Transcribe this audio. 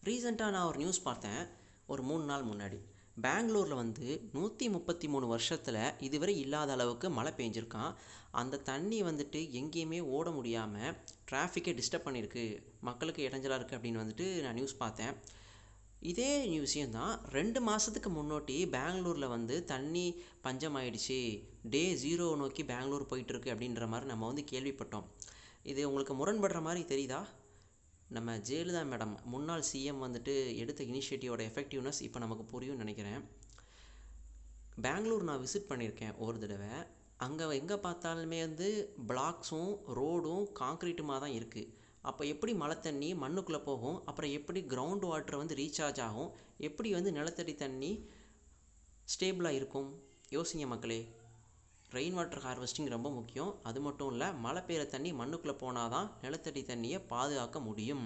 ரீசெண்டாக நான் ஒரு நியூஸ் பார்த்தேன். ஒரு 3 நாள் முன்னாடி. பெங்களூரில் வந்து 133 வருஷத்தில் இதுவரை இல்லாத அளவுக்கு மழை பெஞ்சிருக்காம். அந்த தண்ணி வந்துட்டு எங்கேயுமே ஓட முடியாமல் டிராஃபிக்கை டிஸ்டர்ப் பண்ணியிருக்கு. மக்களுக்கு இடைஞ்சலாக இருக்குது அப்படின்னு வந்துட்டு நான் நியூஸ் பார்த்தேன். இதே விஷயம் தான் 2 மாதத்துக்கு முன்னாடி பெங்களூரில் வந்து தண்ணி பஞ்சமாயிடுச்சு. டே 0 நோக்கி பெங்களூர் போயிட்டுருக்கு அப்படின்ற மாதிரி நம்ம வந்து கேள்விப்பட்டோம். இது உங்களுக்கு முரண்படுற மாதிரி தெரியுதா? நம்ம ஜெயலலிதா மேடம் முன்னாள் சிஎம் வந்துட்டு எடுத்த இனிஷியேட்டிவோட எஃபெக்டிவ்னஸ் இப்போ நமக்கு புரியும்னு நினைக்கிறேன். பெங்களூர் நான் விசிட் பண்ணியிருக்கேன் ஒரு தடவை. அங்கே எங்கே பார்த்தாலுமே வந்து பிளாக்ஸும் ரோடும் காங்க்ரீட்டுமாக தான் இருக்குது. அப்போ எப்படி மழை தண்ணி மண்ணுக்குள்ளே போகும், அப்புறம் எப்படி கிரவுண்ட் வாட்டர் வந்து ரீசார்ஜ் ஆகும், எப்படி வந்து நிலத்தடி தண்ணி ஸ்டேபிளாக இருக்கும்? யோசிங்க மக்களே. ரெயின் வாட்டர் ஹார்வெஸ்டிங் ரொம்ப முக்கியம். அது மட்டும் இல்லை, மழை பெய்கிற தண்ணி மண்ணுக்குள்ளே போனால் தான் நிலத்தடி தண்ணியை பாதுகாக்க முடியும்.